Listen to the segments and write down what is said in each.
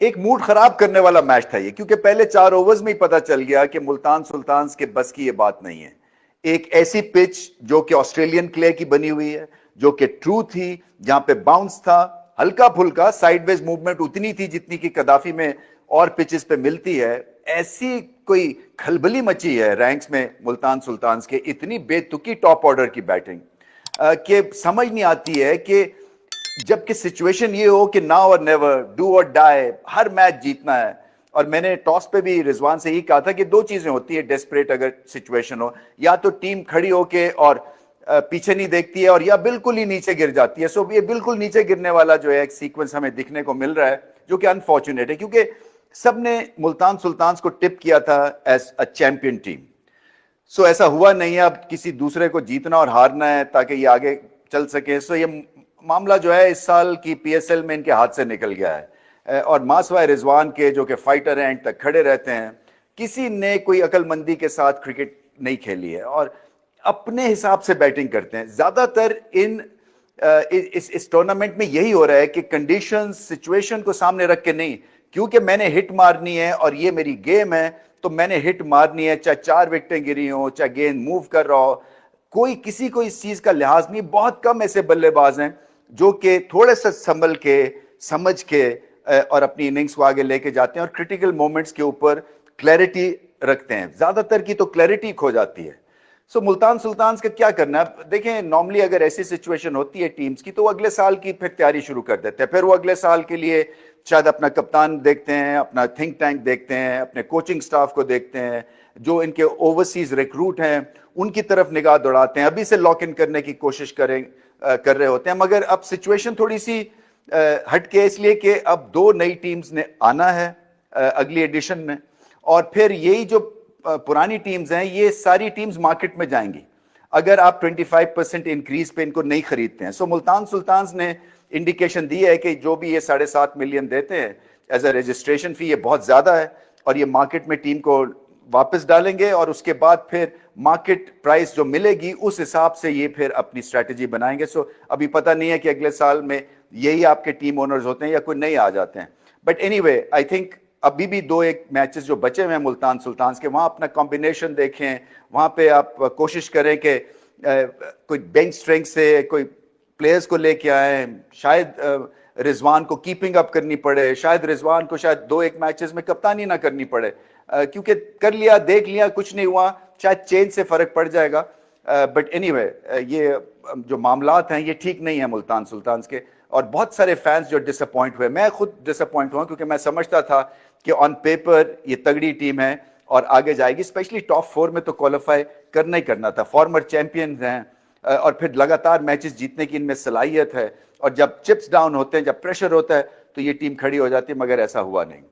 एक मूड खराब करने वाला मैच था ये, क्योंकि पहले 4 ओवर्स में ही पता चल गया कि मुल्तान सुल्तान्स के बस की ये बात नहीं है। एक ऐसी पिच जो कि ऑस्ट्रेलियन क्ले की बनी हुई है, जो कि ट्रू थी, जहां पे बाउंस था, हल्का फुल्का साइडवेज मूवमेंट उतनी थी जितनी कि कदाफी में और पिचेस पे मिलती है। ऐसी कोई खलबली मची है रैंक्स में मुल्तान सुल्तान्स के, इतनी बेतुकी टॉप ऑर्डर की बैटिंग कि समझ नहीं आती है कि जबकि सिचुएशन ये हो कि नाउ और नेवर, डू और डाई, हर मैच जीतना है। और मैंने टॉस पे भी रिजवान से ही कहा था कि दो चीजें होती है डेस्परेट अगर सिचुएशन हो, या तो टीम खड़ी होके और पीछे नहीं देखती है, और या बिल्कुल ही नीचे गिर जाती है। सो ये बिल्कुल नीचे गिरने वाला जो है एक सीक्वेंस हमें दिखने को मिल रहा है, जो कि अनफॉर्चुनेट है, क्योंकि सबने मुल्तान सुल्तान्स को टिप किया था एज अ चैंपियन टीम। सो ऐसा हुआ नहीं है, अब किसी दूसरे को जीतना और हारना है ताकि ये आगे चल सके। सो ये मामला जो है इस साल की पीएसएल में इनके हाथ से निकल गया है। और मासवाए रिजवान के जो कि फाइटर एंड तक खड़े रहते हैं, किसी ने कोई अकलमंदी के साथ क्रिकेट नहीं खेली है और अपने हिसाब से बैटिंग करते हैं ज्यादातर। इस टूर्नामेंट में यही हो रहा है कि कंडीशन सिचुएशन को सामने रख के नहीं, क्योंकि मैंने हिट मारनी है और ये मेरी गेम है, तो मैंने हिट मारनी है, चाहे 4 विकेटें गिरी हो, चाहे गेंद मूव कर रहा हो। कोई किसी को इस चीज का लिहाज नहीं। बहुत कम ऐसे बल्लेबाज हैं जो कि थोड़े से संभल के, समझ के और अपनी इनिंग्स को आगे लेके जाते हैं और क्रिटिकल मोमेंट्स के ऊपर क्लैरिटी रखते हैं। ज्यादातर की तो क्लैरिटी खो जाती है। सो मुल्तान सुल्तान्स का क्या करना है, देखें, नॉर्मली अगर ऐसी सिचुएशन होती है टीम्स की, तो वो अगले साल की फिर तैयारी शुरू कर देते हैं। फिर वो अगले साल के लिए शायद अपना कप्तान देखते हैं, अपना थिंक टैंक देखते हैं, अपने कोचिंग स्टाफ को देखते हैं, जो इनके ओवरसीज रिक्रूट हैं उनकी तरफ निगाह दौड़ाते हैं, अभी से लॉक इन करने की कोशिश कर रहे होते हैं। मगर अब सिचुएशन थोड़ी सी हटके, इसलिए कि अब 2 नई टीम्स ने आना है अगली एडिशन में, और फिर यही जो पुरानी टीम्स हैं, ये सारी टीम्स मार्केट में जाएंगी अगर आप 25% इंक्रीज पे इनको नहीं खरीदते हैं। सो मुल्तान सुल्तान्स ने इंडिकेशन दी है कि जो भी ये 7.5 मिलियन देते हैं एज अ रजिस्ट्रेशन फी, ये बहुत ज्यादा है, और ये मार्केट में टीम को वापस डालेंगे और उसके बाद फिर मार्केट प्राइस जो मिलेगी उस हिसाब से ये फिर अपनी स्ट्रैटेजी बनाएंगे। सो अभी पता नहीं है कि अगले साल में यही आपके टीम ओनर्स होते हैं या कोई नए आ जाते हैं। बट एनीवे, आई थिंक अभी भी 2-1 मैचेस जो बचे हुए हैं मुल्तान सुल्तान्स के, वहां अपना कॉम्बिनेशन देखें, वहां पे आप कोशिश करें कि कोई बेंच स्ट्रेंथ से कोई प्लेयर्स को लेके आए। शायद रिजवान को कीपिंग अप करनी पड़े, शायद रिजवान को शायद 2-1 मैचेस में कप्तानी ना करनी पड़े, क्योंकि कर लिया, देख लिया, कुछ नहीं हुआ, शायद चेंज से फर्क पड़ जाएगा। बट एनीवे, ये जो मामलात हैं ये ठीक नहीं है मुल्तान सुल्तान्स के, और बहुत सारे फैंस जो डिसअपॉइंट हुए, मैं खुद डिसअपॉइंट हुआ, क्योंकि मैं समझता था कि ऑन पेपर ये तगड़ी टीम है और आगे जाएगी, स्पेशली टॉप 4 में तो क्वालिफाई करना ही करना था। फॉर्मर चैंपियंस हैं और फिर लगातार मैचेस जीतने की इनमें सलाहियत है, और जब चिप्स डाउन होते हैं, जब प्रेशर होता है, तो ये टीम खड़ी हो जाती है, मगर ऐसा हुआ नहीं।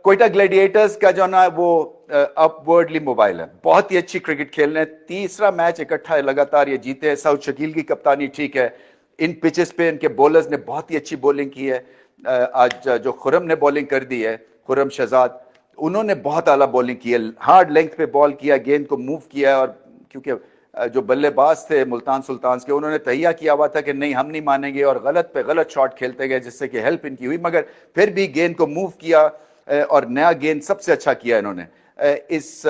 कोयटा ग्लैडिएटर्स का जो ना वो अपवर्डली मोबाइल है, बहुत ही अच्छी क्रिकेट खेल रहे हैं, तीसरा मैच इकट्ठा है लगातार ये जीते हैं। साउथ शकील की कप्तानी ठीक है, इन पिचेस पे इनके बॉलर्स ने बहुत ही अच्छी बॉलिंग की है। आज जो खुरम ने बॉलिंग कर दी है, खुरम शहजाद, उन्होंने बहुत आला बॉलिंग की है, हार्ड लेंथ पे बॉल किया, गेंद को मूव किया। और क्योंकि जो बल्लेबाज थे मुल्तान सुल्तान्स के, उन्होंने तहिया किया हुआ था कि नहीं, हम नहीं मानेंगे, और गलत पे गलत शॉट खेलते गए, जिससे कि हेल्प इनकी हुई, मगर फिर भी गेंद को मूव किया और नया गेंद सबसे अच्छा किया इन्होंने। इस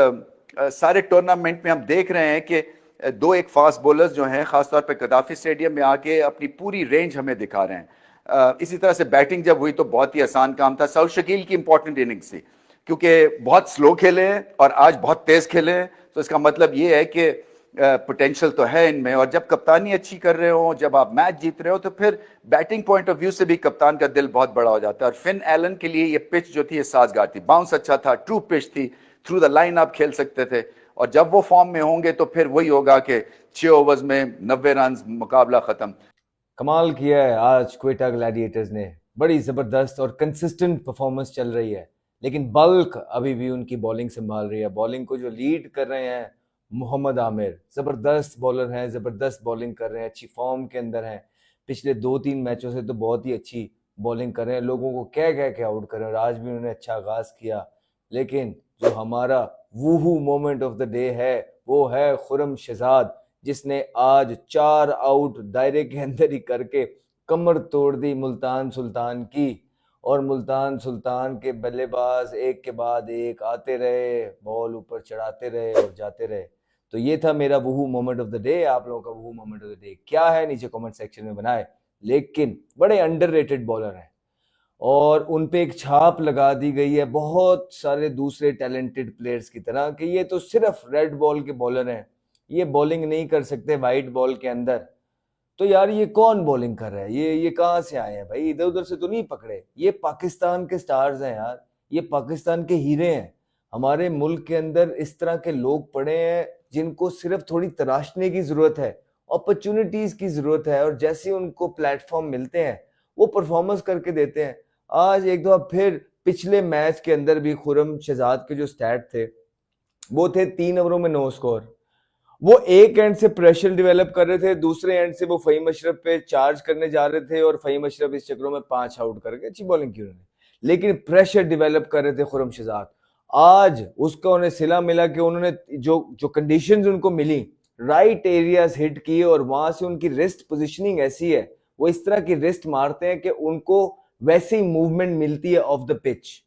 सारे टूर्नामेंट में हम देख रहे हैं कि 2-1 फास्ट बॉलर्स जो हैं, खासतौर पे कदाफी स्टेडियम में आके अपनी पूरी रेंज हमें दिखा रहे हैं। इसी तरह से बैटिंग जब हुई तो बहुत ही आसान काम था। साउथ शकील की इंपॉर्टेंट इनिंग्स थी, क्योंकि बहुत स्लो खेले हैं और आज बहुत तेज खेले हैं, तो इसका मतलब ये है कि पोटेंशियल तो है इनमें। और जब कप्तानी अच्छी कर रहे हो, जब आप मैच जीत रहे हो, तो फिर बैटिंग पॉइंट ऑफ व्यू से भी कप्तान का दिल बहुत बड़ा हो जाता है। और फिन एलन के लिए ये पिच जो थी ये साजगार थी, बाउंस अच्छा था, ट्रू पिच थी, थ्रू द लाइन आप खेल सकते थे। और जब वो फॉर्म में होंगे तो फिर वही होगा कि 6 ओवर्स में 90 रन, मुकाबला खत्म। कमाल किया है आज क्वेटा ग्लैडिएटर्स ने, बड़ी जबरदस्त और कंसिस्टेंट परफॉर्मेंस चल रही है। लेकिन बल्क अभी भी उनकी बॉलिंग संभाल रही है। बॉलिंग को जो लीड कर रहे हैं मोहम्मद आमिर, जबरदस्त बॉलर हैं, जबरदस्त बॉलिंग कर रहे हैं, अच्छी फॉर्म के अंदर हैं। पिछले 2-3 मैचों से तो बहुत ही अच्छी बॉलिंग कर रहे हैं, लोगों को कह कह के आउट कर रहे हैं, और आज भी उन्होंने अच्छा आगाज किया। लेकिन जो हमारा वूहू मोमेंट ऑफ द डे है वो है खुरम शहजाद, जिसने आज 4 आउट दायरे के अंदर ही करके कमर तोड़ दी मुल्तान सुल्तान की। और मुल्तान सुल्तान के बल्लेबाज एक के बाद एक आते रहे, बॉल ऊपर चढ़ाते रहे और जाते रहे। तो ये था मेरा वहू मोमेंट ऑफ द डे। आप लोगों का वहू मोमेंट ऑफ द डे क्या है नीचे कमेंट सेक्शन में बनाए। लेकिन बड़े अंडररेटेड बॉलर हैं और उन पे एक छाप लगा दी गई है बहुत सारे दूसरे टैलेंटेड प्लेयर्स की तरह कि ये तो सिर्फ रेड बॉल के बॉलर हैं, ये बॉलिंग नहीं कर सकते वाइट बॉल के अंदर। तो यार ये कौन बॉलिंग कर रहा है, ये कहाँ से आए हैं भाई, इधर उधर से तो नहीं पकड़े। ये पाकिस्तान के स्टार्स हैं यार, ये पाकिस्तान के हीरे हैं। हमारे मुल्क के अंदर इस तरह के लोग पड़े हैं जिनको सिर्फ थोड़ी तराशने की जरूरत है, अपॉर्चुनिटीज की जरूरत है, और जैसे उनको प्लेटफॉर्म मिलते हैं वो परफॉर्मेंस करके देते हैं। आज एक दफा फिर पिछले मैच के अंदर भी खुरम शहजाद के जो स्टैट थे वो थे 3 ओवरों में 9 स्कोर। वो एक एंड से प्रेशर डेवलप कर रहे थे, दूसरे एंड से वो फहीम अशरफ पे चार्ज करने जा रहे थे और फहीम अशरफ इस चक्रों में 5 आउट करके अच्छी बॉलिंग की उन्होंने, लेकिन प्रेशर डेवलप कर रहे थे खुरम शहजाद। आज उसका उन्हें सिला मिला कि उन्होंने जो कंडीशंस उनको मिली, राइट एरियाज हिट किए और वहां से उनकी रिस्ट पोजीशनिंग ऐसी है, वो इस तरह की रिस्ट मारते हैं कि उनको वैसे ही मूवमेंट मिलती है ऑफ द पिच।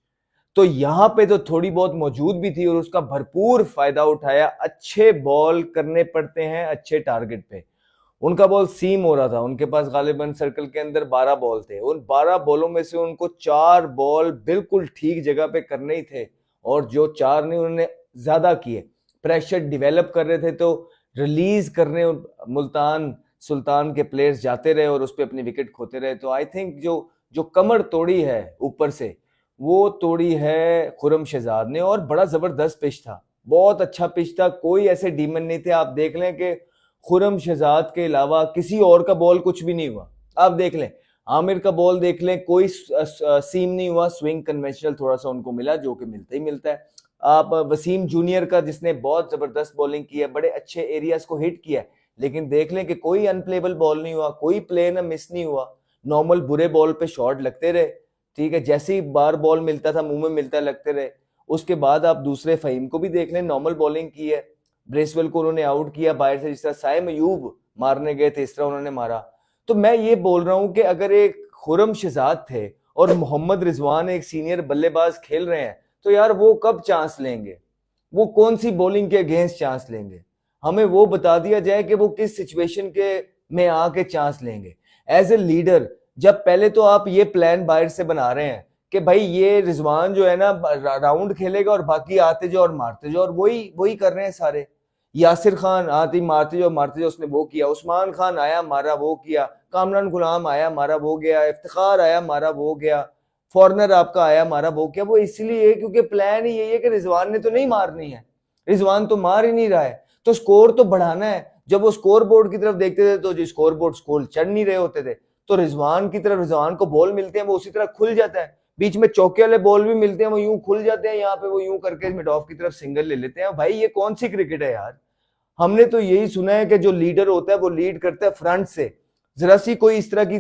तो यहां पे तो थोड़ी बहुत मौजूद भी थी और उसका भरपूर फायदा उठाया। अच्छे बॉल करने पड़ते हैं अच्छे टारगेट पे। उनका बॉल सीम हो रहा था, उनके पास गालिबन सर्कल के अंदर 12 बॉल थे, उन 12 बॉलों में से उनको 4 बॉल बिल्कुल ठीक जगह पे करने ही थे और जो 4 नहीं उन्होंने ज्यादा किए। प्रेशर डिवेलप कर रहे थे तो रिलीज करने मुल्तान सुल्तान के प्लेयर्स जाते रहे और उस पर अपनी विकेट खोते रहे। तो आई थिंक जो कमर तोड़ी है ऊपर से वो तोड़ी है खुरम शहजाद ने, और बड़ा जबरदस्त पिच था, बहुत अच्छा पिच था, कोई ऐसे डीमन नहीं थे। आप देख लें कि खुरम शहजाद के अलावा किसी और का बॉल कुछ भी नहीं हुआ। आप देख लें आमिर का बॉल देख लें, कोई सीम नहीं हुआ, स्विंग कन्वेंशनल थोड़ा सा उनको मिला जो कि मिलता ही मिलता है। आप वसीम जूनियर का जिसने बहुत जबरदस्त बॉलिंग की है, बड़े अच्छे एरियाज को हिट किया है, लेकिन देख लें कि कोई अनप्लेबल बॉल नहीं हुआ, कोई प्ले ना मिस नहीं हुआ, नॉर्मल बुरे बॉल पे शॉट लगते रहे। ठीक है, जैसे ही बार बॉल मिलता था मुंह में मिलता लगते रहे। उसके बाद आप दूसरे फहीम को भी देख लें, नॉर्मल बॉलिंग की है, ब्रेसवेल को उन्होंने आउट किया बाहर से, जिस तरह साइम अयूब मारने गए थे इस तरह उन्होंने मारा। तो मैं ये बोल रहा हूं कि अगर एक खुरम शहजाद थे और मोहम्मद रिजवान एक सीनियर बल्लेबाज खेल रहे हैं तो यार वो कब चांस लेंगे, वो कौन सी बॉलिंग के अगेंस्ट चांस लेंगे, हमें वो बता दिया जाए कि वो किस सिचुएशन के में आके चांस लेंगे। एज ए लीडर जब पहले तो आप ये प्लान बाहर से बना रहे हैं कि भाई ये रिजवान जो है ना राउंड खेलेगा और बाकी आते जाओ और मारते जाओ, और वही कर रहे हैं सारे। यासिर खान आते मारते जाओ, उसने वो किया, उस्मान खान आया मारा वो किया, कामरान गुलाम आया मारा वो गया, इफ्तिखार आया मारा वो गया, फॉरनर आपका आया मारा वो किया। वो इसलिए क्योंकि प्लान ही यही है कि रिजवान ने तो नहीं मारनी है, रिजवान तो मार ही नहीं रहा है, तो स्कोर तो बढ़ाना है। जब वो स्कोर बोर्ड की तरफ देखते थे तो जो स्कोर चढ़ नहीं रहे होते थे, तो रिजवान की तरफ रिजवान को बॉल मिलते हैं वो उसी तरह खुल जाता है, बीच में चौके वाले बॉल भी मिलते हैं वो यूं खुल जाते हैं, यहाँ पे वो यूं करके मिड ऑफ की तरफ सिंगल ले लेते हैं। भाई ये कौन सी क्रिकेट है यार। हमने तो यही सुना है कि जो लीडर होता है वो लीड करता है फ्रंट से, जरा सी कोई इस तरह की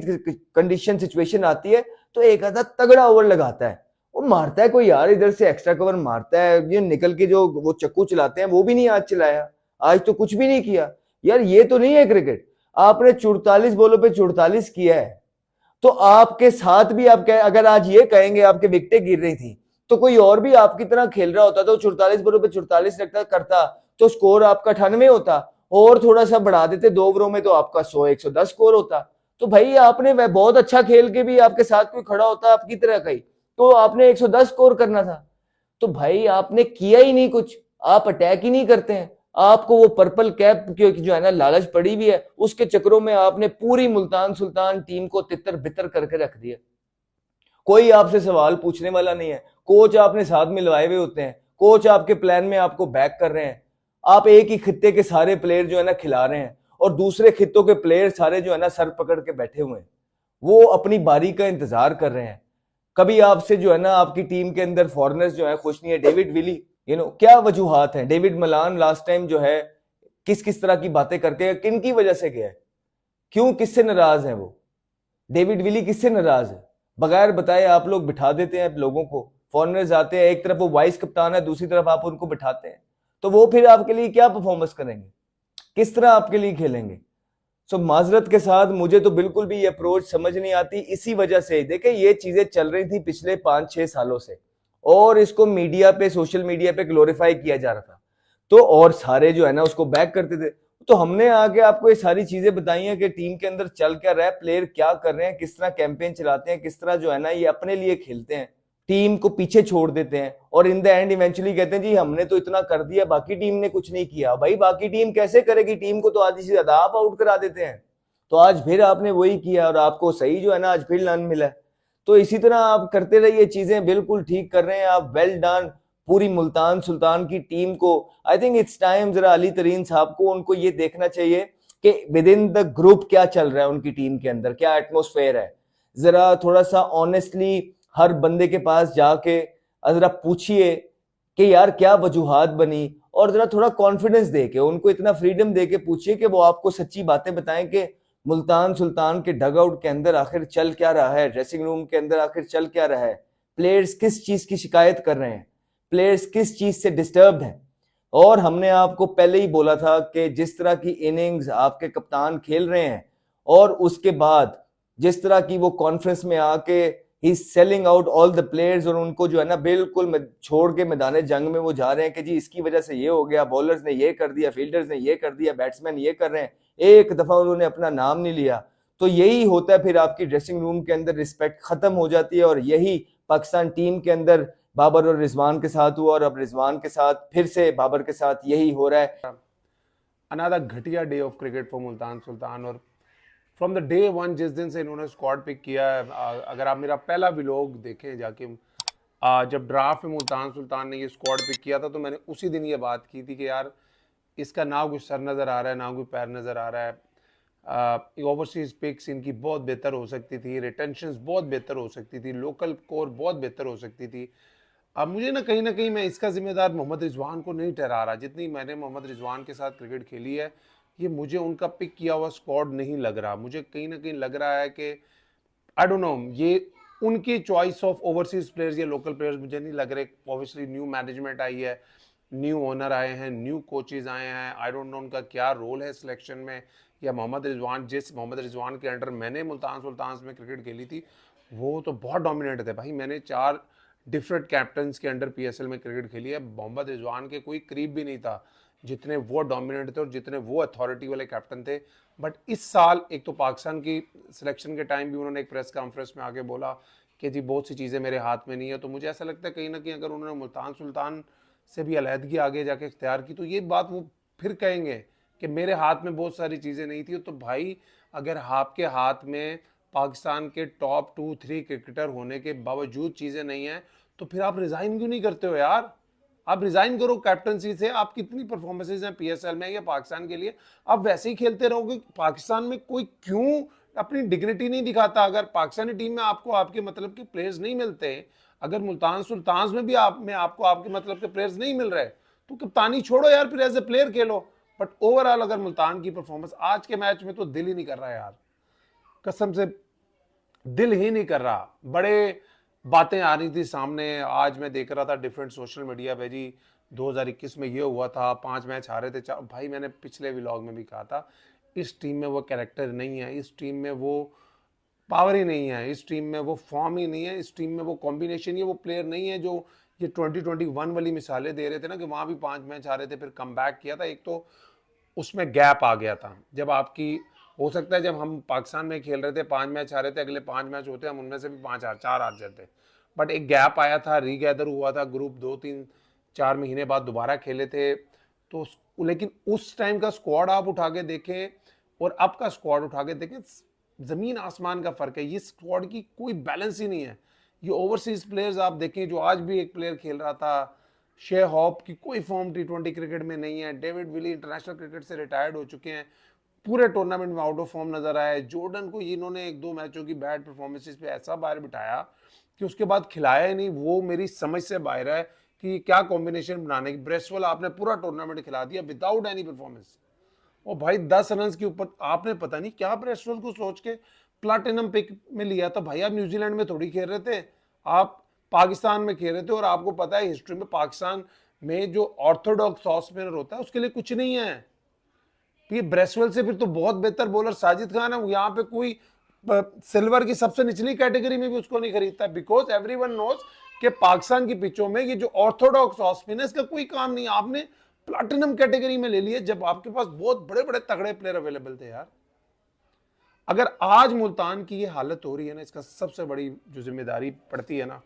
कंडीशन सिचुएशन आती है तो एक आधा तगड़ा ओवर लगाता है, वो मारता है कोई यार इधर से एक्स्ट्रा कवर मारता है, ये निकल के जो वो चक्कू चलाते हैं वो भी नहीं आज चलाया, आज तो कुछ भी नहीं किया। यार ये तो नहीं है क्रिकेट। आपने 44 बॉलों पे 44 किया है, तो आपके साथ भी आप अगर आज ये कहेंगे आपके विकेटें गिर रही थी तो कोई और भी आपकी तरह खेल रहा होता तो 44 बॉलों पे 44 रखता करता तो स्कोर आपका 98 होता, और थोड़ा सा बढ़ा देते 2 ओवरों में तो आपका 100-110 स्कोर होता। तो भाई आपने वह बहुत अच्छा खेल के भी आपके साथ कोई खड़ा होता आपकी तरह का ही, तो आपने 110 स्कोर करना था। तो भाई आपने किया ही नहीं कुछ, आप अटैक ही नहीं करते हैं। आपको वो पर्पल कैप की जो है ना लालच पड़ी हुई है, उसके चक्रों में आपने पूरी मुल्तान सुल्तान टीम को तितर बितर करके रख दिया। कोई आपसे सवाल पूछने वाला नहीं है, कोच आपने साथ मिलवाए हुए होते हैं, कोच आपके प्लान में आपको बैक कर रहे हैं, आप एक ही खित्ते के सारे प्लेयर जो है ना खिला रहे हैं और दूसरे खित्तों के प्लेयर सारे जो है ना सर पकड़ के बैठे हुए हैं, वो अपनी बारी का इंतजार कर रहे हैं। कभी आपसे जो है ना आपकी टीम के अंदर फॉरनर्स जो है खुश नहीं है, डेविड विली क्या वजूहात हैं, डेविड मलान लास्ट टाइम जो है किस तरह की बातें करके किन की वजह से गया है, क्यों किससे नाराज है वो, डेविड विली किससे नाराज है, बगैर बताए आप लोग बिठा देते हैं लोगों को। फॉरनर्स आते हैं, एक तरफ वो वाइस कप्तान है, दूसरी तरफ आप उनको बिठाते हैं, तो वो फिर आपके लिए क्या परफॉर्मेंस करेंगे, किस तरह आपके लिए खेलेंगे। सो माजरत के साथ मुझे तो बिल्कुल भी ये अप्रोच समझ नहीं आती। इसी वजह से देखिए ये चीजें चल रही थी पिछले 5-6 सालों से, और इसको मीडिया पे, सोशल मीडिया पे ग्लोरीफाई किया जा रहा था, तो और सारे जो है ना उसको बैक करते थे। तो हमने आगे आपको ये सारी चीजें बताई हैं कि टीम के अंदर चल क्या रहा है, प्लेयर क्या कर रहे हैं, किस तरह कैंपेन चलाते हैं, किस तरह जो है ना ये अपने लिए खेलते हैं, टीम को पीछे छोड़ देते हैं, और इन द एंड इवेंचुअली कहते हैं जी हमने तो इतना कर दिया, बाकी टीम ने कुछ नहीं किया। भाई बाकी टीम कैसे करेगी? टीम को तो आधी से ज्यादा आप आउट करा देते हैं। तो आज फिर आपने वही किया और आपको सही जो है ना आज फिर रन मिला है। तो इसी तरह आप करते रहिए, चीजें बिल्कुल ठीक कर रहे हैं आप, वेल डन। पूरी मुल्तान सुल्तान की टीम को आई थिंक इट्स टाइम, जरा अली तरीन साहब को उनको ये देखना चाहिए कि विद इन द ग्रुप क्या चल रहा है, उनकी टीम के अंदर क्या एटमोस्फेयर है। जरा थोड़ा सा ऑनेस्टली हर बंदे के पास जाके जरा पूछिए कि यार क्या वजूहात बनी, और जरा थोड़ा कॉन्फिडेंस दे के उनको, इतना फ्रीडम दे के पूछिए कि वो आपको सच्ची बातें बताएं कि मुल्तान सुल्तान के डगआउट के अंदर आखिर चल क्या रहा है, ड्रेसिंग रूम के अंदर आखिर चल क्या रहा है, प्लेयर्स किस चीज की शिकायत कर रहे हैं, प्लेयर्स किस चीज से डिस्टर्ब्ड हैं। और हमने आपको पहले ही बोला था कि जिस तरह की इनिंग्स आपके कप्तान खेल रहे हैं, और उसके बाद जिस तरह की वो कॉन्फ्रेंस में आके ही selling out all the players, और उनको जो है ना बिल्कुल छोड़ के मैदान जंग में वो जा रहे हैं कि जी इसकी वजह से ये हो गया, बॉलर्स ने ये कर दिया, फील्डर्स ने ये कर दिया, बैट्समैन ये कर रहे हैं, एक दफा उन्होंने अपना नाम नहीं लिया। तो यही होता है फिर आपकी ड्रेसिंग रूम के अंदर रिस्पेक्ट खत्म हो जाती है, और यही पाकिस्तान टीम के अंदर बाबर और रिजवान के साथ हुआ, और अब रिजवान के साथ फिर से बाबर के साथ यही हो रहा है। अनादर घटिया day of cricket for Multan Sultan. और फ्रॉम द डे वन जिस दिन से इन्होंने स्क्वाड पिक किया है, अगर आप मेरा पहला व्लॉग देखें जाके, जब ड्राफ्ट में मुल्तान सुल्तान ने ये स्क्वाड पिक किया था, तो मैंने उसी दिन ये बात की थी कि यार इसका ना कोई सर नज़र आ रहा है, ना कोई पैर नज़र आ रहा है। ओवरसीज पिक्स इनकी बहुत बेहतर हो सकती थी, रिटेंशंस बहुत बेहतर हो सकती थी, लोकल कोर बहुत बेहतर हो सकती थी। अब मुझे ना कहीं मैं इसका जिम्मेदार मोहम्मद रिजवान को नहीं ठहरा रहा। जितनी मैंने मोहम्मद रिजवान के साथ क्रिकेट खेली है, ये मुझे उनका पिक किया हुआ स्क्वाड नहीं लग रहा। मुझे कहीं ना कहीं लग रहा है कि आई डोंट नो, ये उनकी चॉइस ऑफ ओवरसीज प्लेयर्स या लोकल प्लेयर्स मुझे नहीं लग रहे। ऑब्वियसली न्यू मैनेजमेंट आई है, न्यू ओनर आए हैं, न्यू कोचेज आए हैं, आई डोंट नो उनका क्या रोल है सिलेक्शन में, या मोहम्मद रिजवान, जिस मोहम्मद रिजवान के अंडर मैंने मुल्तान सुल्तान में क्रिकेट खेली थी, वो तो बहुत डोमिनेट थे भाई। मैंने 4 डिफरेंट कैप्टन्स के अंडर पीएसएल में क्रिकेट खेली है, मोहम्मद रिजवान के कोई करीब भी नहीं था जितने वो डोमिनेट थे और जितने वो अथॉरिटी वाले कैप्टन थे। बट इस साल एक तो पाकिस्तान की सिलेक्शन के टाइम भी उन्होंने एक प्रेस कॉन्फ्रेंस में आके बोला कि जी बहुत सी चीज़ें मेरे हाथ में नहीं है। तो मुझे ऐसा लगता है कहीं ना कहीं अगर उन्होंने मुल्तान सुल्तान से भी अलहदगी आगे जाके इख्तियार की, तो ये बात वो फिर कहेंगे कि मेरे हाथ में बहुत सारी चीज़ें नहीं थी। तो भाई अगर आपके हाथ में पाकिस्तान के टॉप 2-3 क्रिकेटर होने के बावजूद चीज़ें नहीं हैं, तो फिर आप रिज़ाइन क्यों नहीं करते हो यार? आप रिज़ाइन करो कैप्टनसी से। आप कितनी परफॉर्मेंसेज हैं पीएसएल में या पाकिस्तान के लिए, आप वैसे ही खेलते रहोगे। पाकिस्तान में कोई क्यों अपनी डिग्निटी नहीं दिखाता? अगर पाकिस्तानी टीम में आपको आपके मतलब के प्लेयर्स नहीं मिलते, अगर मुल्तान सुल्तान में भी आपको आपके मतलब के प्लेयर्स नहीं मिल रहे, तो कप्तानी छोड़ो यार, फिर as a player Khelo. But overall अगर मुल्तान की परफॉर्मेंस आज के मैच में, तो दिल ही नहीं कर रहा यार, कसम से दिल ही नहीं कर रहा। बड़े बातें आ रही थी सामने, आज मैं देख रहा था डिफरेंट सोशल मीडिया पे, जी 2021 में ये हुआ था, 5 मैच हारे थे 4। भाई मैंने पिछले व्लॉग में भी कहा था, इस टीम में वो कैरेक्टर नहीं है, इस टीम में वो पावर ही नहीं है, इस टीम में वो फॉर्म ही नहीं है, इस टीम में वो कॉम्बिनेशन ही, वो प्लेयर नहीं है जो ये 2021 वाली मिसालें दे रहे थे ना, कि वहाँ भी 5 मैच हारे थे फिर कम किया था। एक तो उसमें गैप आ गया था, जब आपकी हो सकता है जब हम पाकिस्तान में खेल रहे थे 5 मैच हारे थे, अगले 5 मैच होते हम उनमें से भी 4 हार जाते। बट एक गैप आया था, रीगैदर हुआ था ग्रुप, 2-3-4 महीने बाद दोबारा खेले थे। तो लेकिन उस टाइम का स्क्वाड आप उठा के देखें और अब का स्क्वाड उठा के देखें, जमीन आसमान का फर्क है। ये स्क्वाड की कोई बैलेंस ही नहीं है। ये ओवरसीज प्लेयर्स आप देखें, जो आज भी एक प्लेयर खेल रहा था, शे हॉप की कोई फॉर्म T20 क्रिकेट में नहीं है। डेविड विली इंटरनेशनल क्रिकेट से रिटायर्ड हो चुके हैं, पूरे टूर्नामेंट में आउट ऑफ फॉर्म नजर आया है। जॉर्डन को इन्होंने 1-2 मैचों की बैड परफॉर्मेंसेस पे ऐसा बाहर बिठाया कि उसके बाद खिलाया ही नहीं। वो मेरी समझ से बाहर है कि क्या कॉम्बिनेशन बनाने की। ब्रेसवेल आपने पूरा टूर्नामेंट खिला दिया विदाउट एनी परफॉर्मेंस। और भाई 10 रन के ऊपर आपने पता नहीं क्या ब्रेसवेल को सोच के प्लाटिनम पिक में लिया था। भाई आप न्यूजीलैंड में थोड़ी खेल रहे थे, आप पाकिस्तान में खेल रहे थे। और आपको पता है हिस्ट्री में पाकिस्तान में जो ऑर्थोडॉक्स ऑफ स्पिनर होता है उसके लिए कुछ नहीं है। ये ब्रेसवेल से फिर तो बहुत बेहतर बॉलर साजिद खान है, यहाँ पे कोई सिल्वर की सबसे निचली कैटेगरी में भी उसको नहीं खरीदता, बिकॉज एवरीवन नोज कि पाकिस्तान की पिचों में ये जो ऑर्थोडॉक्स ऑफ स्पिन है इसका कोई काम नहीं। आपने प्लैटिनम कैटेगरी में ले लिया जब आपके पास बहुत बड़े बड़े तगड़े प्लेयर अवेलेबल थे यार। अगर आज मुल्तान की ये हालत हो रही है ना, इसका सबसे बड़ी जो जिम्मेदारी पड़ती है ना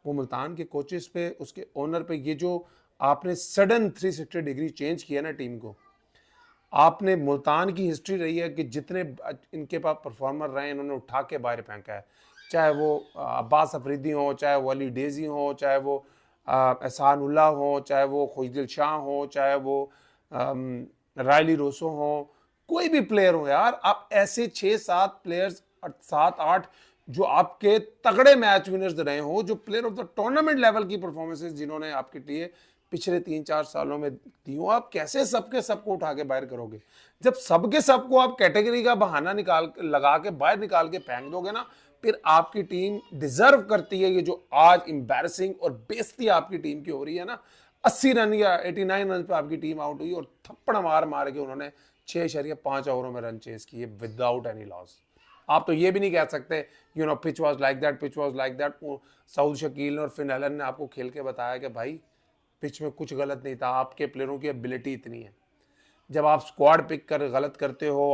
वो मुल्तान के कोचेस पे, उसके ओनर पे। ये जो आपने सडन 360 डिग्री चेंज किया ना टीम को, आपने मुल्तान की हिस्ट्री रही है कि जितने इनके पास परफॉर्मर रहे इन्होंने उठा के बाहर फेंका है, चाहे वो अब्बास अफरीदी हो, चाहे वो अली डेजी हो, चाहे वो एहसान उल्लाह हो, चाहे वो खुशदिल शाह हो, चाहे वो रायली रोसो हो, कोई भी प्लेयर हो यार। आप ऐसे 6-7 प्लेयर्स, 7-8 जो आपके तगड़े मैच विनर्स रहे हो, जो player of the tournament level की परफॉर्मेंसेस जिन्होंने आपके लिए पिछले 3-4 सालों में दी हो, आप कैसे सबके सबको उठा के बाहर करोगे? जब सबके सबको आप कैटेगरी का बहाना लगा के बाहर निकाल के फेंक दोगे ना, फिर आपकी टीम डिजर्व करती है ये जो आज एम्बैरसिंग और बेइज्जती आपकी टीम की हो रही है ना। 80 रन या 89 रन पे आपकी टीम आउट हुई और थप्पड़ मार मार के उन्होंने 6.5 ओवरों में रन चेस किए विदाउट एनी लॉस। आप तो ये भी नहीं कह सकते pitch was like that, pitch was like that. Saud Shakeel और फिन एलन ने आपको खेल के बताया कि भाई पिच में कुछ गलत नहीं था, आपके प्लेयरों की एबिलिटी इतनी है। जब आप स्क्वाड पिक कर गलत करते हो,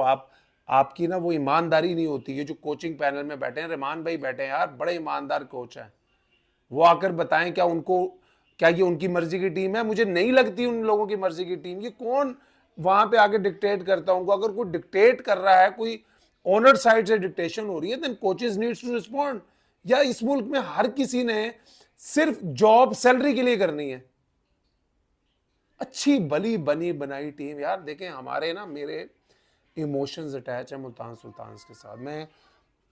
आपकी ना वो ईमानदारी नहीं होती। ये जो कोचिंग पैनल में बैठे हैं, रहमान भाई बैठे हैं यार, बड़े ईमानदार कोच हैं, वो आकर बताएं क्या ये उनकी मर्जी की टीम है? मुझे नहीं लगती उन लोगों की मर्जी की टीम। ये कौन वहां पे आके डिक्टेट करता हूँ? अगर कोई डिक्टेट कर रहा है, कोई ओनर साइड से डिक्टेशन हो रही है, then coaches needs to respond. या इस मुल्क में हर किसी ने सिर्फ जॉब सैलरी के लिए करनी है? अच्छी भली बनी बनाई टीम यार। देखें हमारे ना, मेरे इमोशंस अटैच है मुल्तान सुल्तान्स के साथ। मैं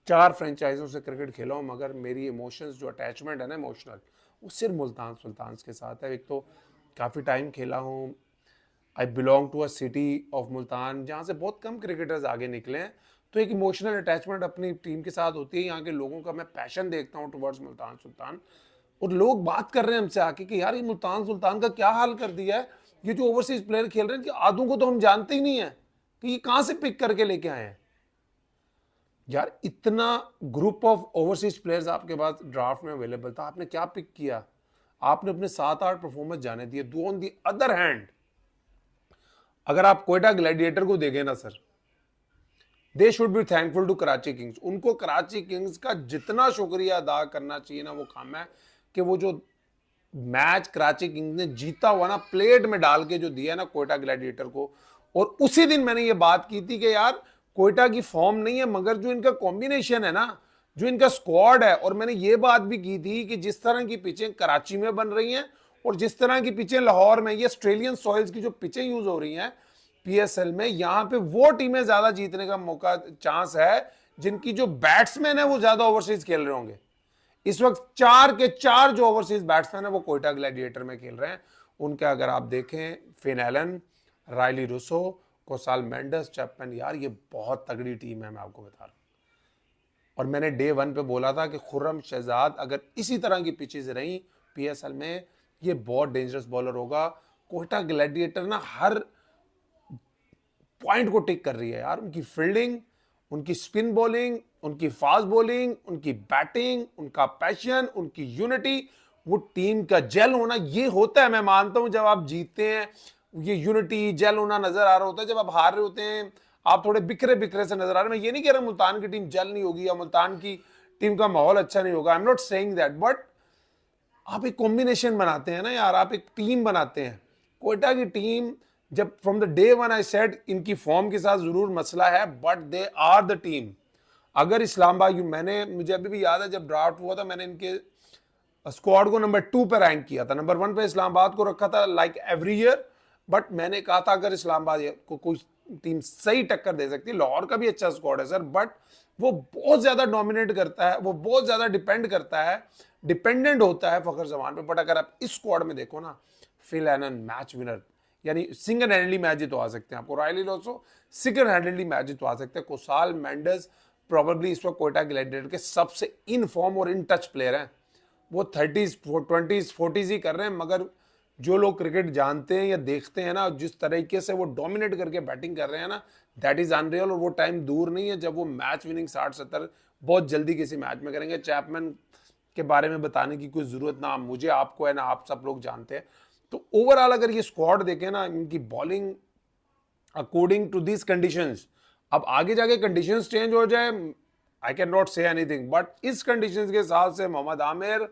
4 फ्रेंचाइजों से क्रिकेट खेला हूँ, मगर मेरी इमोशंस जो अटैचमेंट है ना इमोशनल, वो सिर्फ मुल्तान सुल्तान्स के साथ है। एक तो काफ़ी टाइम खेला हूँ, I belong to a city of Multan जहाँ से बहुत कम क्रिकेटर्स आगे निकले हैं, तो एक इमोशनल अटैचमेंट अपनी टीम के साथ होती है। यहाँ के लोगों का मैं पैशन देखता हूँ टुवर्ड्स मुल्तान सुल्तान, और लोग बात कर रहे हैं हमसे आके कि यार ये मुल्तान सुल्तान का क्या हाल कर दिया है, ये जो ओवरसीज प्लेयर खेल रहे हैं कि आधों को तो हम जानते ही नहीं है कि ये कहां से पिक करके लेके आए हैं। यार इतना ग्रुप ऑफ ओवरसीज प्लेयर्स आपके पास ड्राफ्ट में अवेलेबल था, आपने क्या पिक किया? आपने अपने 7-8 परफॉर्मेंस जाने दिए। दो ऑन दी अदर हैंड, अगर आप कोयटा ग्लैडिएटर को देखें ना sir, they should be thankful to Karachi Kings. उनको कराची किंग्स का जितना शुक्रिया अदा करना चाहिए ना वो काम है कि वो जो मैच कराची किंग्स ने जीता हुआ ना, प्लेट में डाल के जो दिया ना कोयटा ग्लैडिएटर को। और उसी दिन मैंने ये बात की थी कि यार कोयटा की फॉर्म नहीं है, मगर जो इनका कॉम्बिनेशन है ना, जो इनका स्क्वाड है। और मैंने ये बात भी की थी कि जिस तरह की पिचें कराची में बन रही हैं और जिस तरह की पिचें लाहौर में, ये ऑस्ट्रेलियन सॉइल्स की जो पिचें यूज हो रही हैं पीएसएल में, यहां पे वो टीमें ज्यादा जीतने का मौका चांस है जिनकी जो बैट्समैन है वो ज्यादा ओवरसीज खेल रहे होंगे। इस वक्त 4 के 4 जो ओवरसीज बैट्समैन है वो कोयटा ग्लैडिएटर में खेल रहे हैं। उनका अगर आप देखें, Finn Allen, Rilee Rossouw, Kusal Mendis, Chapman, यार ये बहुत तगड़ी टीम है, मैं आपको बता रहा हूं। और मैंने डे 1 पे बोला था कि खुर्रम शहजाद अगर इसी तरह की पिचेज रही पीएसएल में, ये बहुत डेंजरस बॉलर होगा। कोयटा ग्लैडिएटर ना हर पॉइंट को टिक कर रही है यार। उनकी फील्डिंग, उनकी स्पिन बॉलिंग, उनकी फास्ट बॉलिंग, उनकी बैटिंग, उनका पैशन, उनकी यूनिटी, वो टीम का जेल होना, ये होता है। मैं मानता हूं जब आप जीतते हैं ये यूनिटी जेल होना नजर आ रहा होता है, जब आप हार रहे होते हैं आप थोड़े बिखरे बिखरे से नजर आ रहे हैं। मैं ये नहीं कह रहा मुल्तान की टीम जेल नहीं होगी या मुल्तान की टीम का माहौल अच्छा नहीं होगा, I am not saying that, but आप एक कॉम्बिनेशन बनाते हैं ना यार, आप एक टीम बनाते हैं। कोयटा की टीम, जब from the day 1 I said इनकी फॉर्म के साथ जरूर मसला है, but they are the team. अगर इस्लामाबाद, मुझे अभी भी याद है जब ड्राफ्ट हुआ था, मैंने इनके स्क्वाड को नंबर 2 पे रैंक किया था, नंबर 1 पे इस्लामाबाद को रखा था लाइक एवरी ईयर। बट मैंने कहा था अगर इस्लामाबाद को कोई टीम सही टक्कर दे सकती है, लाहौर का भी अच्छा स्क्वाड है सर, बट वो बहुत ज्यादा डोमिनेट करता है, वो बहुत ज्यादा डिपेंड करता है, डिपेंडेंट होता है फखर जमान पे। बट अगर आप इस स्क्वाड में देखो ना, फिल एलन मैच विनर, यानी सिंगल हैंडली मैच जितवा सकते हैं आपको, रायली लोसो सिंगल हैंडली मैच जितवा सकते हैं, कोसाल मेंडस प्रोबेबली इस वक्त कोयटा ग्लैडिएटर के सबसे इन फॉर्म और इन टच प्लेयर हैं। वो 30s 20s 40s ही कर रहे हैं, मगर जो लोग क्रिकेट जानते हैं या देखते हैं ना, जिस तरीके से वो डोमिनेट करके बैटिंग कर रहे हैं ना, दैट इज अनरियल। और वो टाइम दूर नहीं है जब वो मैच विनिंग 60-70 बहुत जल्दी किसी मैच में करेंगे। चैपमैन के बारे में बताने की कोई जरूरत ना मुझे, आपको है ना, आप सब लोग जानते हैं। तो ओवरऑल अगर ये स्क्वाड देखें ना, इनकी bowling according to this conditions, अब आगे जाके कंडीशंस चेंज हो जाए, I can not say anything, but इस कंडीशंस के हिसाब से मोहम्मद आमिर,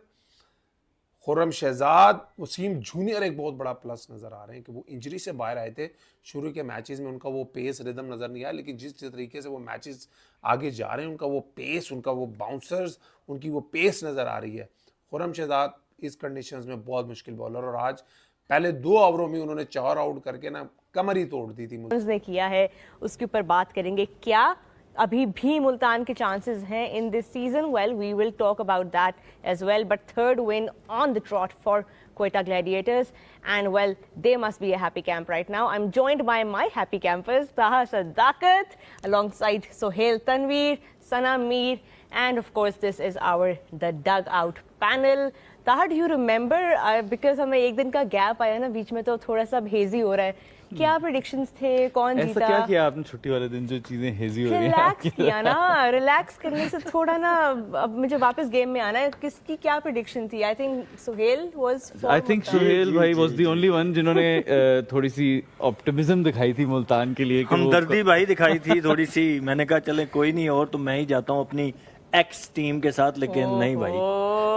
खुर्रम शहजाद, वसीम जूनियर एक बहुत बड़ा प्लस नजर आ रहे हैं कि वो इंजरी से बाहर आए थे शुरू के मैचेस में, उनका वो पेस रिदम नजर नहीं आया, लेकिन जिस तरीके से वो मैचेस आगे जा रहे हैं, उनका वो पेस, उनका वो बाउंसर्स, उनकी वो पेस नजर आ रही है। खुर्रम शहजाद इस कंडीशंस में बहुत मुश्किल बॉलर, और आज पहले 2 ओवरों में उन्होंने 4 आउट करके ना कमर ही तोड़ दी थी। ने किया है उसके ऊपर बात करेंगे। क्या अभी भी मुल्तान के चांसेस हैं in this season? Well, we will talk about that as well, but third win on the trot for Quetta Gladiators, and well, they must be a happy camp right now. I'm joined by my happy campers, Taha Sadakat, alongside Sohail Tanveer, Sana Mir, and of course this is our the dugout panel. Taha, do you remember, because हमें एक दिन का gap आया ना बीच में, तो थोड़ा सा हेजी हो रहा है, क्या प्रेडिक्शंस थे, कौन जीता? ऐसा क्या किया आपने छुट्टी वाले दिन जो चीजें हेजी हो रही हैं? रिलैक्स किया ना, रिलैक्स करने से थोड़ा ना, अब मुझे वापस गेम में आना है। किसकी क्या प्रेडिक्शन थी? I think Suhail was, I think Suhail भाई वाज द ओनली वन जिन्होंने थोड़ी सी ऑप्टिमिज्म दिखाई थी मुल्तान के लिए, हमदर्दी भाई दिखाई थी थोड़ी सी। मैंने कहा चले कोई नहीं, और तो मैं ही जाता हूँ अपनी एक्स टीम के साथ, लेकिन नहीं भाई,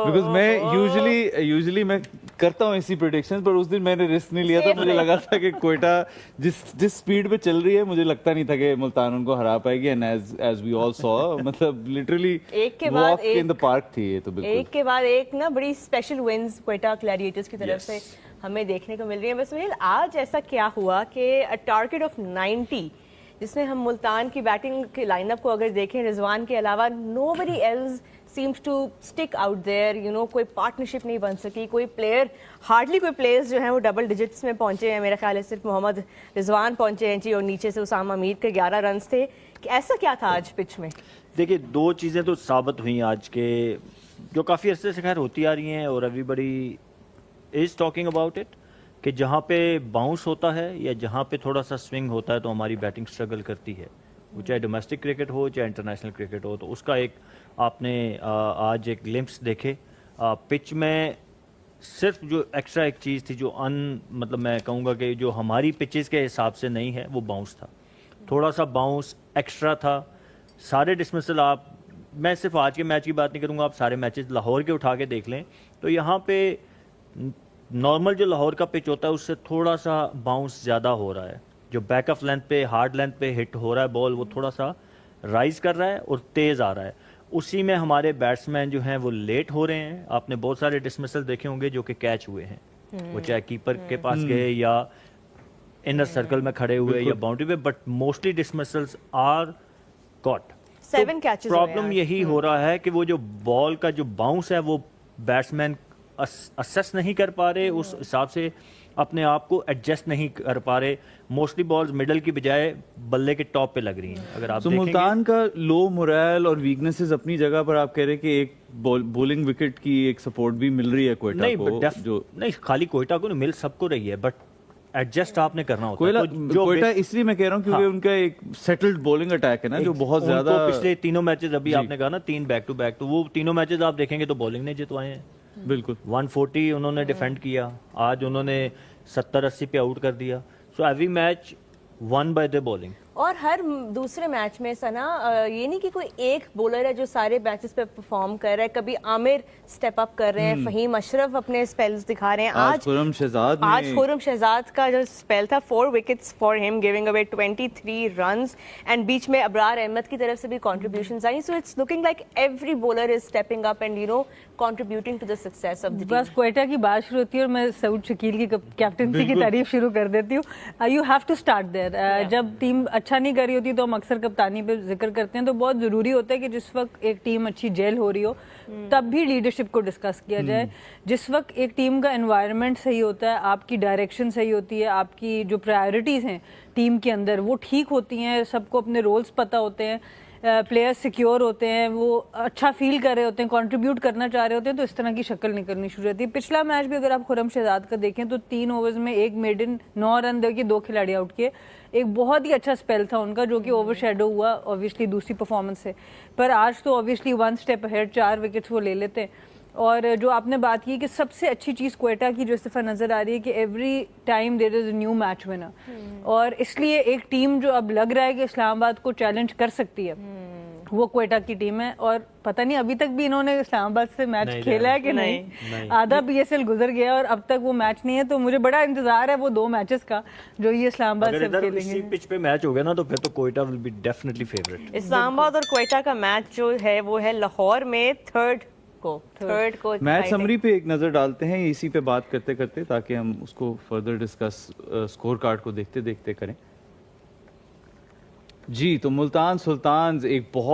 बिकॉज मैं यूजुअली मैं करता हूँ ऐसी प्रेडिक्शंस, पर उस दिन मैंने रिस्क नहीं लिया था। मुझे लगा था कि क्वेटा जिस स्पीड पे चल रही है, मुझे लगता नहीं था कि मुल्तान उनको हरा पाएगी, and as we all saw, मतलब लिटरली एक के बाद वॉक इन द पार्क थी ये तो। बिल्कुल एक के बाद एक ना बड़ी स्पेशल विंस क्वेटा ग्लैडिएटर्स की तरफ से हमें देखने को मिल रही है। बस सुहेल, आज ऐसा क्या हुआ कि अ टारगेट ऑफ 90, जिसमें हम मुल्तान की बैटिंग के लाइनअप को अगर देखें, रिजवान के अलावा nobody else seems to stick out there, you know, कोई पार्टनरशिप नहीं बन सकी, कोई प्लेयर, हार्डली कोई प्लेयर्स जो हैं वो डबल डिजिट्स में पहुंचे हैं। मेरा ख्याल है सिर्फ मोहम्मद रिजवान पहुंचे हैं जी, और नीचे से उसामा मीर के 11 रन थे। ऐसा क्या था आज पिच में? देखिए 2 चीज़ें तो साबित हुई आज के, जो काफ़ी अर्से से खैर होती आ रही हैं, और everybody is talking about it, कि जहाँ पे बाउंस होता है या जहाँ पे थोड़ा सा स्विंग होता है तो हमारी बैटिंग स्ट्रगल करती है, वो चाहे डोमेस्टिक क्रिकेट हो चाहे इंटरनेशनल क्रिकेट हो। तो उसका एक आपने आज एक ग्लिम्प्स देखे पिच में। सिर्फ जो एक्स्ट्रा एक चीज़ थी जो मतलब मैं कहूँगा कि जो हमारी पिचेस के हिसाब से नहीं है, वो बाउंस था, थोड़ा सा बाउंस एक्स्ट्रा था। सारे डिसमिसल मैं सिर्फ आज के मैच की बात नहीं करूँगा, आप सारे मैचेस लाहौर के उठा के देख लें, तो यहाँ पे नॉर्मल जो लाहौर का पिच होता है उससे थोड़ा सा बाउंस ज़्यादा हो रहा है। जो बैक ऑफ लेंथ पे, हार्ड लेंथ पे हिट हो रहा है बॉल, वो थोड़ा सा राइज कर रहा है और तेज़ आ रहा है। उसी में हमारे बैट्समैन जो हैं वो लेट हो रहे हैं। आपने बहुत सारे डिसमिसल देखे होंगे जो कि कैच हुए हैं, वो चाहे कीपर के पास गए या इनर सर्कल में खड़े हुए या बाउंड्री पे, but mostly dismissals are caught. 7 catches. Problem यही हो रहा है कि वो जो बॉल का जो बाउंस है वो बैट्समैन असेस नहीं कर पा रहे, उस हिसाब से अपने आप को एडजस्ट नहीं कर पा रहे। मोस्टली बॉल्स मिडल की बजाय बल्ले के टॉप पे लग रही हैं। अगर आप मुल्तान का लो मोरल और वीकनेसेस अपनी जगह पर, आप कह रहे हैं कि एक बॉलिंग विकेट की एक सपोर्ट भी मिल रही है क्वेटा को, जो नहीं खाली क्वेटा को नहीं मिल सबको रही है, बट एडजस्ट आपने करना होता है। तो क्वेटा इसलिए मैं कह रहा हूँ क्योंकि उनका एक सेटल्ड बॉलिंग अटैक है ना, जो बहुत ज्यादा। पिछले 3 मैचेस अभी आपने कहा ना 3 बैक टू बैक, तो वो 3 मैचेस आप देखेंगे तो बॉलिंग ने जितवाए हैं। बिल्कुल 140 उन्होंने डिफेंड किया, आज उन्होंने 70-80 पे आउट कर दिया। So every match one by the bowling. और हर दूसरे मैच में सना, ये नहीं कि कोई एक बॉलर है जो सारे मैचेस पे परफॉर्म कर रहा है। कभी आमिर स्टेप अप कर रहे हैं, फहीम अशरफ अपने स्पेल्स दिखा रहे हैं। आज खुर्रम शहजाद का जो स्पेल था, 4 wickets for him, giving away 23 runs, and बीच में अबरार अहमद की तरफ से भी कॉन्ट्रीब्यूशंस आई। So it's looking like every bowler is stepping up and you know contributing to the success of the team. बस क्वेटा की बात शुरू होती है और मैं सऊद शकील की कैप्टनसी की तारीफ शुरू कर देती हूँ। You have to start there. जब टीम अच्छा नहीं कर रही होती तो हम अक्सर कप्तानी पे जिक्र करते हैं, तो बहुत जरूरी होता है कि जिस वक्त एक टीम अच्छी जेल हो रही हो तब भी लीडरशिप को डिस्कस किया जाए। जिस वक्त एक टीम का एनवायरनमेंट सही होता है, आपकी डायरेक्शन सही होती है, आपकी जो प्रायोरिटीज हैं टीम के अंदर वो ठीक होती हैं, सबको अपने रोल्स पता होते हैं, प्लेयर्स सिक्योर होते हैं, वो अच्छा फील कर रहे होते हैं, कंट्रीब्यूट करना चाह रहे होते हैं, तो इस तरह की शक्ल निकलनी शुरू होती है। पिछला मैच भी अगर आप खुर्रम शहजाद का देखें तो 3 ओवर्स में एक मेडन 9 रन देके 2 खिलाड़ी आउट किए। एक बहुत ही अच्छा स्पेल था उनका जो कि ओवरशैडो हुआ ऑब्वियसली दूसरी परफॉर्मेंस से, पर आज तो ऑब्वियसली 1 स्टेप अहेड, 4 विकेट्स वो ले लेते हैं। और जो आपने बात की कि सबसे अच्छी चीज़ क्वेटा की जो इस दफ़ा नज़र आ रही है कि every time there is a new match winner, और इसलिए एक टीम जो अब लग रहा है कि इस्लामाबाद को चैलेंज कर सकती है वो क्वेटा की टीम है। और पता नहीं अभी तक भी इन्होंने इस्लामाबाद से मैच खेला है कि नहीं। आधा PSL गुजर गया और अब तक वो मैच नहीं है, तो मुझे बड़ा इंतजार है वो 2 मैचेस का जो ये इस्लामाबाद से अगर खेलेंगे। इसी पिच पे मैच हो गया ना तो फिर तो Quetta will be definitely favourite. Islamabad और क्वेटा का मैच जो है वो है लाहौर में थर्ड को मैच समरी पे एक नजर डालते हैं इसी पे बात करते करते, ताकि हम उसको फर्दर डिस्कस स्कोर कार्ड को देखते देखते करें। जी, तो मुल्तान सुल्तान्स एक बहुत